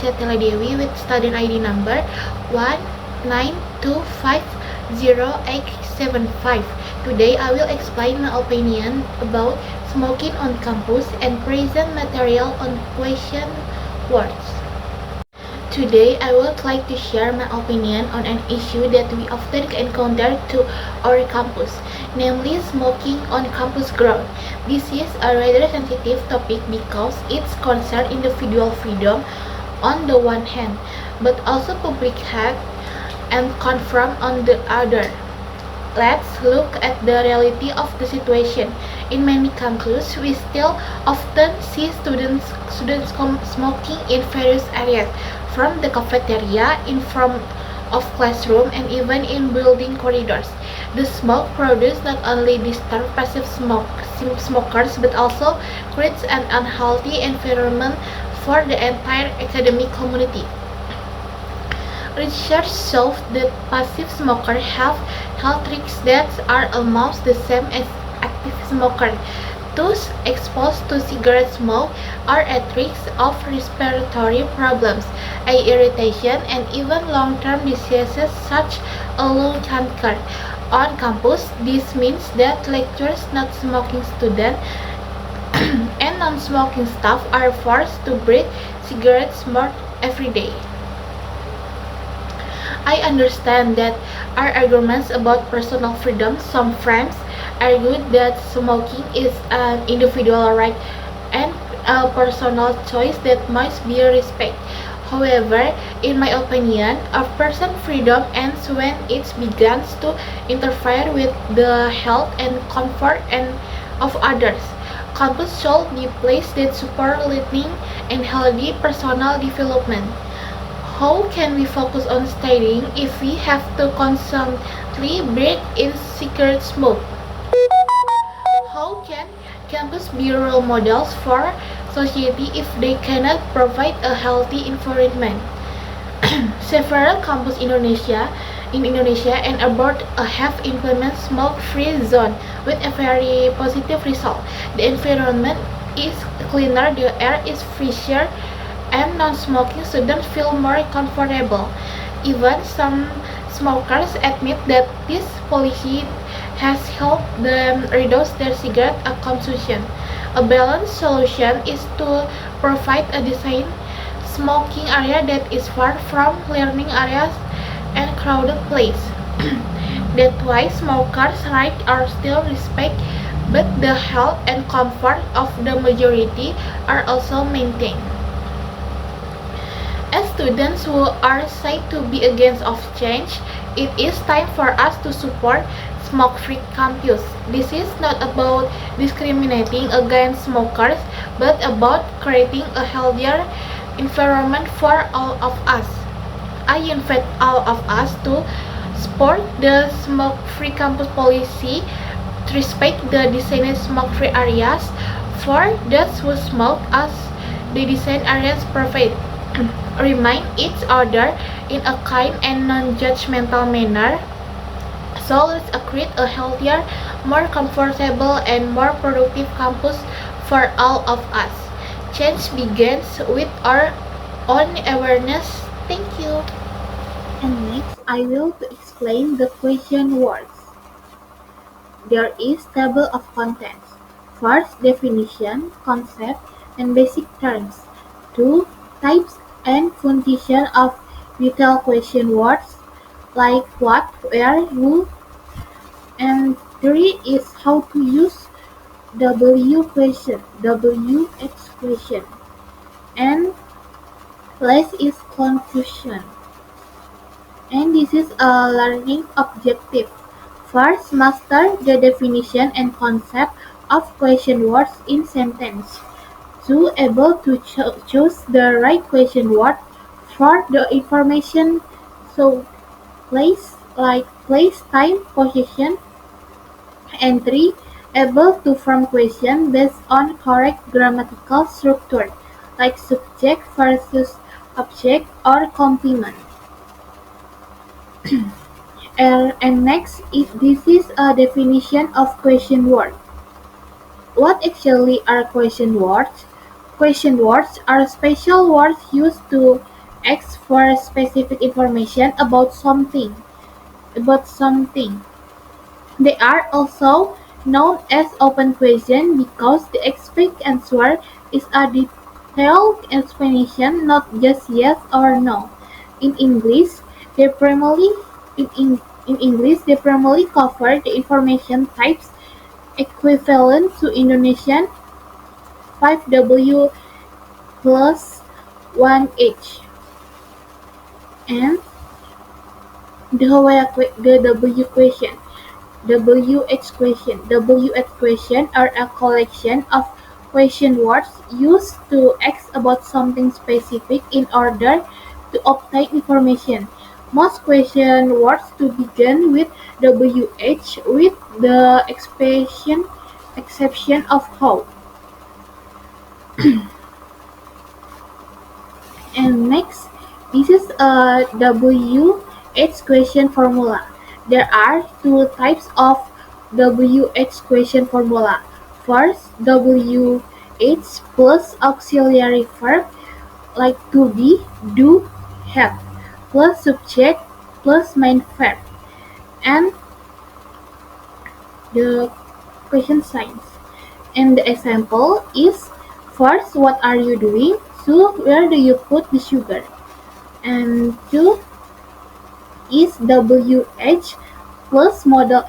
Satila Dewi with student ID number 1925085. Today I will explain my opinion about smoking on campus and present material on question words. Today I would like to share my opinion on an issue that we often encounter to our campus, namely smoking on campus ground. This is a rather sensitive topic because it concerns individual freedom on the one hand, but also public health and confront on the other. Let's look at the reality of the situation. In many campus, we still often see students smoking in various areas, from the cafeteria, in front of classroom, and even in building corridors. The smoke produced not only disturbs passive smokers but also creates an unhealthy environment for the entire academic community. Research shows that passive smokers have health risks that are almost the same as active smokers. Those exposed to cigarette smoke are at risk of respiratory problems, eye irritation, and even long-term diseases such as lung cancer. On campus, this means that lecturers, not smoking students, and non-smoking staff are forced to breathe cigarette smoke every day. I understand that are arguments about personal freedom. Some friends argue that smoking is an individual right and a personal choice that must be respected. However, in my opinion, a person's freedom ends when it begins to interfere with the health and comfort of others. Campus should be a place that support learning and healthy personal development. How can we focus on studying if we have to constantly breathe in cigarette smoke? How can campus be role models for society if they cannot provide a healthy environment? Several campuses in Indonesia and abroad have implemented smoke-free zone with a very positive result. The environment is cleaner, the air is fresher, and non-smoking students feel more comfortable. Even some smokers admit that this policy has helped them reduce their cigarette consumption. A balanced solution is to provide a design smoking area that is far from learning areas and crowded places. That's why smokers' rights are still respected, but the health and comfort of the majority are also maintained. As students who are said to be against of change, it is time for us to support smoke-free campus. This is not about discriminating against smokers, but about creating a healthier environment for all of us. I invite all of us to support the smoke-free campus policy, to respect the designated smoke-free areas for those who smoke as the design areas provide. Remind each other in a kind and non-judgmental manner. So let's create a healthier, more comfortable, and more productive campus for all of us. Change begins with our own awareness. Thank you. And next, I will explain the question words. There is table of contents. First, definition, concept, and basic terms. 2. Types and function of vital question words like what, where, who, and 3 is how to use W question, W expression, and last is conclusion. And this is a learning objective. First, master the definition and concept of question words in sentence. 2. Able to choose the right question word for the information. So, place, like place, time, position. And 3. Able to form question based on correct grammatical structure, like subject versus object or complement. And next, this is a definition of question word. What actually are question words? Question words are special words used to X for specific information about something. They are also known as open questions because the expected answer is a detailed explanation, not just yes or no. In English, they primarily in English they primarily cover the information types equivalent to Indonesian 5W plus 1H and the W question. WH question are a collection of question words used to ask about something specific in order to obtain information. Most question words to begin with WH with the exception of how. And next, this is a WH question formula. There are two types of WH question formula. First, WH plus auxiliary verb like to be, do, have, plus subject plus main verb. And the question signs. And the example is first, what are you doing? Two, where do you put the sugar? And two is WH plus modal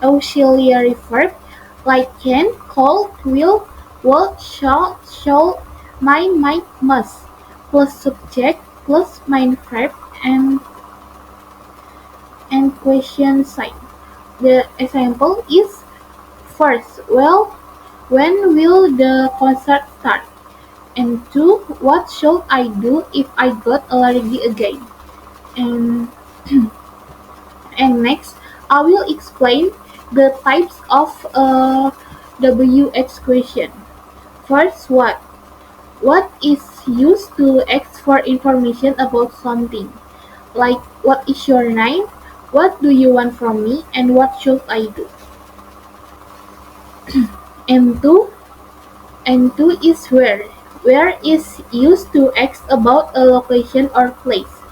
auxiliary verb like can, call, will, would, shall, might, must, plus subject plus main verb and question sign. The example is first, well, when will the concert start? And two, what should I do if I got allergy again? And and next, I will explain the types of WH question. First, what? What is used to ask for information about something? Like, what is your name? What do you want from me? And what should I do? And two, and two is where. Where is used to ask about a location or place.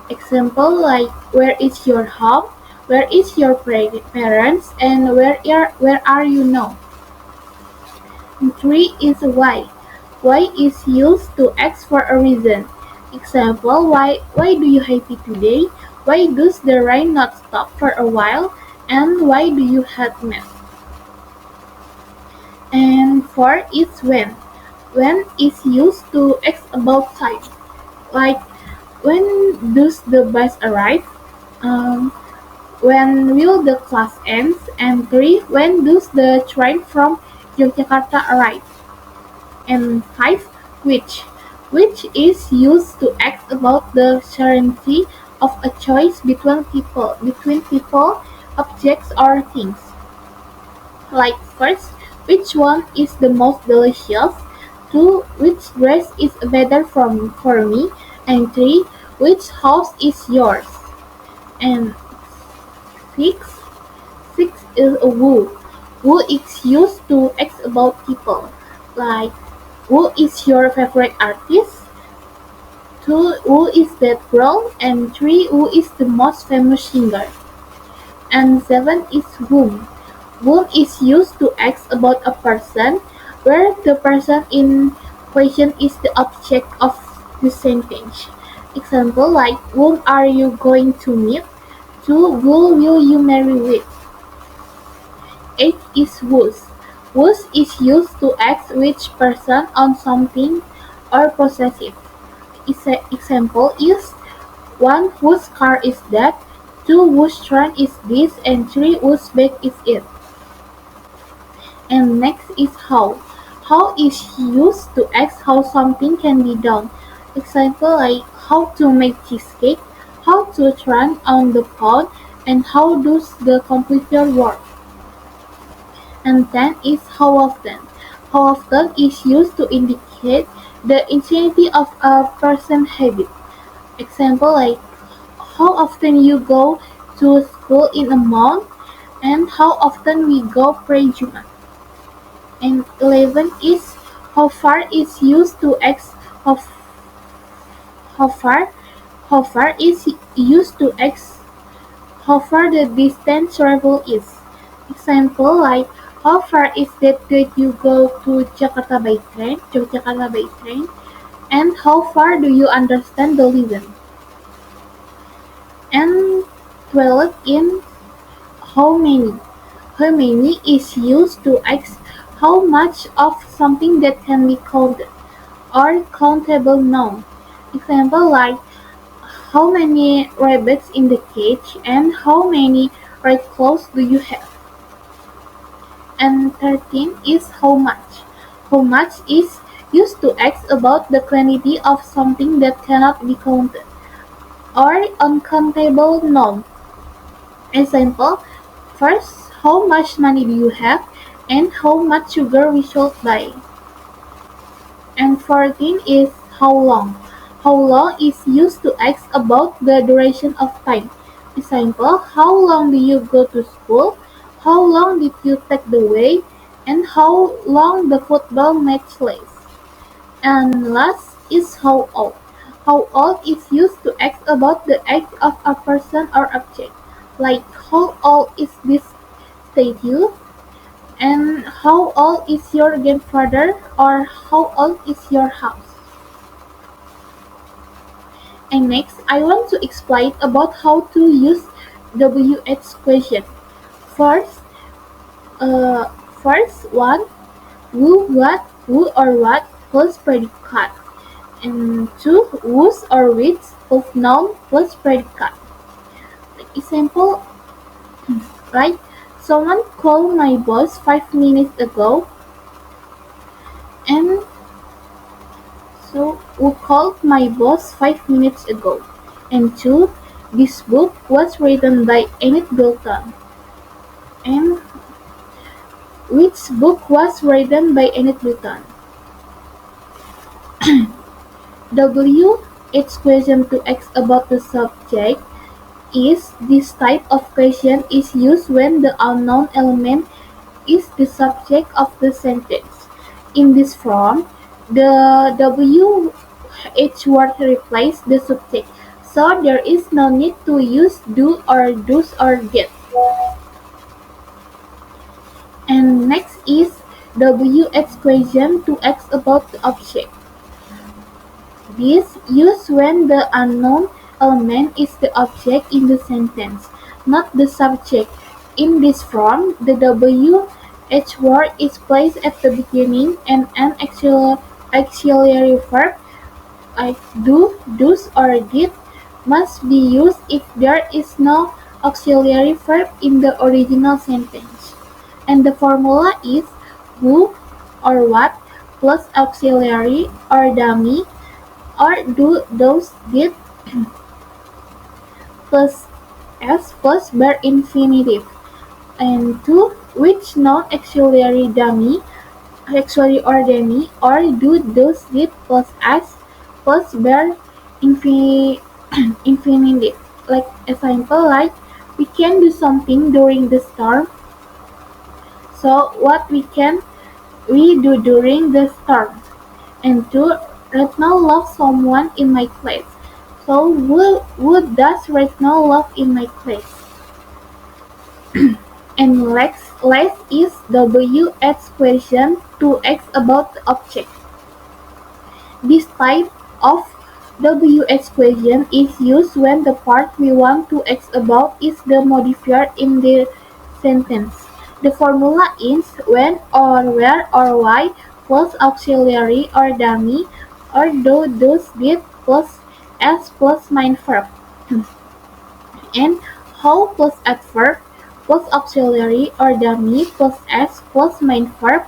Example like where is your home, where is your parents, and where are you now. And three is why. Why is used to ask for a reason. Example why do you happy today? Why does the rain not stop for a while? And why do you have math? And four is when. When is used to ask about time. Like when does the bus arrive? Um, when will the class end? And three, when does the train from Yogyakarta arrive? And five, which. Which is used to ask about the certainty of a choice between people, objects, or things. Like first, which one is the most delicious? Two, which dress is better for me? And three, which house is yours? And six, six is a who. Who is used to ask about people. Like who is your favorite artist? Two, who is that girl? And three, who is the most famous singer? And seven is whom. Whom is used to ask about a person, where the person in question is the object of the sentence. Example like whom are you going to meet? Two, who will you marry with? Eight is whose. Whose is used to ask which person on something or possessive. Example is one, whose car is that? Two, whose train is this? And three, whose bag is it? And next is how. How is used to ask how something can be done. Example like how to make cheesecake, how to turn on the phone, and how does the computer work. And ten is how often. How often is used to indicate the intensity of a person's habit. Example like how often you go to school in a month and how often we go pre-Juma. And 11 is how far is used to ask How, how far? How far is used to x how far the distance traveled is. Example like how far is it that you go to Jakarta by train? To Jakarta by train. And how far do you understand the lesson? And 12 in how many. How many is used to ask how much of something that can be counted or countable noun. Example like how many rabbits in the cage and how many red clothes do you have? And 13 is how much. How much is used to ask about the quantity of something that cannot be counted or uncountable noun. Example, first, how much money do you have and how much sugar we should buy. And 14 is how long. How long is used to ask about the duration of time. Example, how long do you go to school? How long did you take the way? And how long the football match lasts. And last is how old. How old is used to ask about the age of a person or object. Like how old is this statue? And how old is your grandfather or how old is your house? And next, I want to explain about how to use WH question. First, uh, first one, who or what plus predicate. And two, whose or which plus noun plus predicate. Like example, right? Someone called my boss 5 minutes ago, and so who called my boss 5 minutes ago. And two, this book was written by Enid Blyton. And which book was written by Enid Blyton? W. Its question to ask about the subject is this type of question is used when the unknown element is the subject of the sentence. In this form, the WH word replaces the subject, so there is no need to use do or does or get. And next is WH question to ask about the object. This used when the unknown element is the object in the sentence, not the subject. In this form, the WH word is placed at the beginning and an auxiliary verb like do, does, or did must be used if there is no auxiliary verb in the original sentence. And the formula is who or what plus auxiliary or dummy or do, those, did plus s plus bare infinitive. And two, which non-auxiliary dummy, auxiliary or dummy, or do, those, did plus s plus bare infinitive. Like example, like we can do something during the storm. So what we do during the storm? And two, Retno loves someone in my class. So who does Retno love in my class? And last is WH question to ask about the object. This type of WH question is used when the part we want to ask about is the modifier in the sentence. The formula is when or where or why plus auxiliary or dummy or do, does, did plus s plus main verb. And how plus adverb plus auxiliary or dummy plus s plus main verb.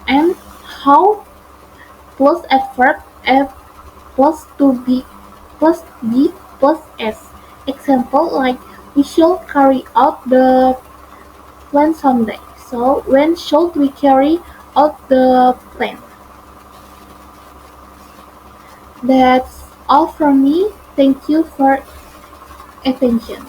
And how plus adverb f plus to be plus b plus s. Example like we shall carry out the plan someday. So when should we carry out the plan? That's all from me. Thank you for attention.